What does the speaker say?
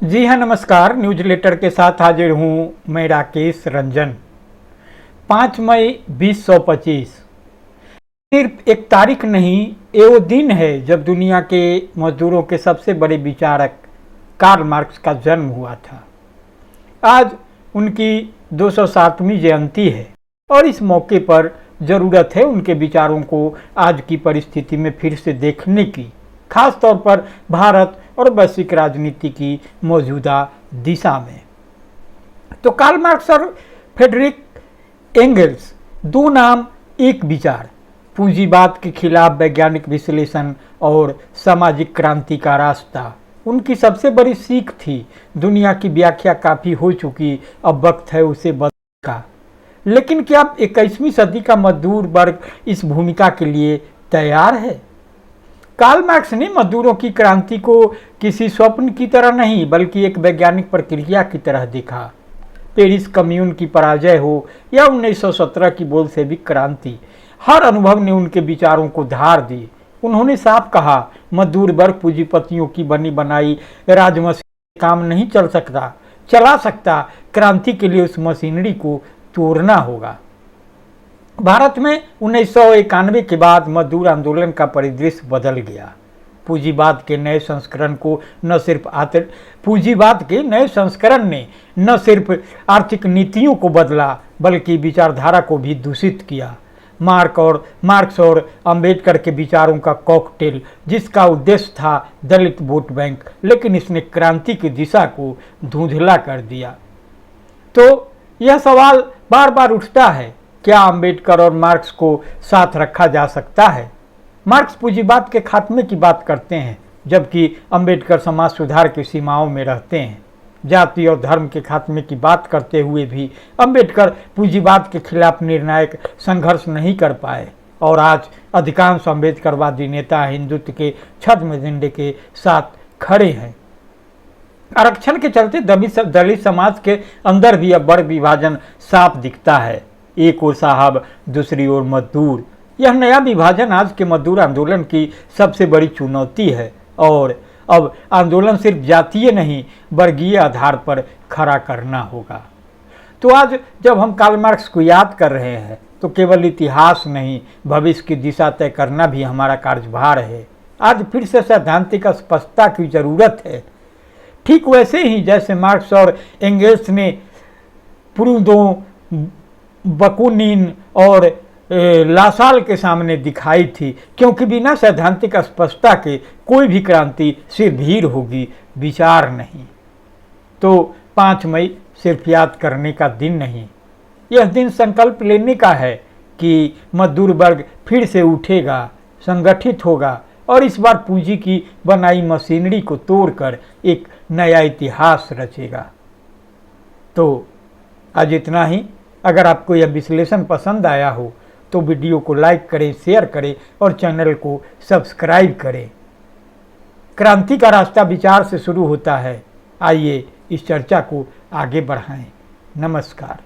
जी हाँ, नमस्कार। News letter के साथ हाजिर हूँ मैं राकेश रंजन। 5 मई 2025 सिर्फ एक तारीख नहीं, ये वो दिन है जब दुनिया के मजदूरों के सबसे बड़े विचारक कार्ल मार्क्स का जन्म हुआ था। आज उनकी 207वीं जयंती है और इस मौके पर ज़रूरत है उनके विचारों को आज की परिस्थिति में फिर से देखने की, खास तौर पर भारत और वैश्विक राजनीति की मौजूदा दिशा में। तो कार्ल मार्क्स और फ्रेडरिक एंगल्स, दो नाम एक विचार, पूंजीवाद के खिलाफ वैज्ञानिक विश्लेषण और सामाजिक क्रांति का रास्ता। उनकी सबसे बड़ी सीख थी, दुनिया की व्याख्या काफ़ी हो चुकी, अब वक्त है उसे बदलने का। लेकिन क्या 21वीं सदी का मजदूर वर्ग इस भूमिका के लिए तैयार है? कार्ल मार्क्स ने मजदूरों की क्रांति को किसी स्वप्न की तरह नहीं बल्कि एक वैज्ञानिक प्रक्रिया की तरह देखा। पेरिस कम्यून की पराजय हो या 1917 की बोल्शेविक क्रांति, हर अनुभव ने उनके विचारों को धार दी। उन्होंने साफ कहा, मजदूर वर्ग पूंजीपतियों की बनी बनाई राजमशीन से काम नहीं चला सकता। क्रांति के लिए उस मशीनरी को तोड़ना होगा। भारत में 1991 के बाद मजदूर आंदोलन का परिदृश्य बदल गया। पूंजीवाद के नए संस्करण ने न सिर्फ आर्थिक नीतियों को बदला बल्कि विचारधारा को भी दूषित किया। मार्क्स और अंबेडकर के विचारों का कॉकटेल, जिसका उद्देश्य था दलित वोट बैंक, लेकिन इसने क्रांति की दिशा को धुंधला कर दिया। तो यह सवाल बार बार उठता है, क्या अंबेडकर और मार्क्स को साथ रखा जा सकता है? मार्क्स पूंजीवाद के खात्मे की बात करते हैं, जबकि अंबेडकर समाज सुधार की सीमाओं में रहते हैं। जाति और धर्म के खात्मे की बात करते हुए भी अंबेडकर पूंजीवाद के खिलाफ निर्णायक संघर्ष नहीं कर पाए और आज अधिकांश अंबेडकरवादी नेता हिंदुत्व के छद्म एजेंडे के साथ खड़े हैं। आरक्षण के चलते दलित समाज के अंदर भी अब वर्ग विभाजन साफ दिखता है, एक ओर साहब, दूसरी ओर मजदूर। यह नया विभाजन आज के मजदूर आंदोलन की सबसे बड़ी चुनौती है और अब आंदोलन सिर्फ जातीय नहीं, वर्गीय आधार पर खड़ा करना होगा। तो आज जब हम कार्ल मार्क्स को याद कर रहे हैं तो केवल इतिहास नहीं, भविष्य की दिशा तय करना भी हमारा कार्यभार है। आज फिर से सैद्धांतिक स्पष्टता की जरूरत है, ठीक वैसे ही जैसे मार्क्स और एंगल्स ने प्रूदों, बकुनिन और लासाल के सामने दिखाई थी, क्योंकि बिना सैद्धांतिक स्पष्टता के कोई भी क्रांति सिर्फ भीड़ होगी, विचार नहीं। तो 5 मई सिर्फ याद करने का दिन नहीं, यह दिन संकल्प लेने का है कि मजदूर वर्ग फिर से उठेगा, संगठित होगा और इस बार पूंजी की बनाई मशीनरी को तोड़कर एक नया इतिहास रचेगा। तो आज इतना ही। अगर आपको यह विश्लेषण पसंद आया हो तो वीडियो को लाइक करें, शेयर करें और चैनल को सब्सक्राइब करें। क्रांति का रास्ता विचार से शुरू होता है। आइए इस चर्चा को आगे बढ़ाएं। नमस्कार।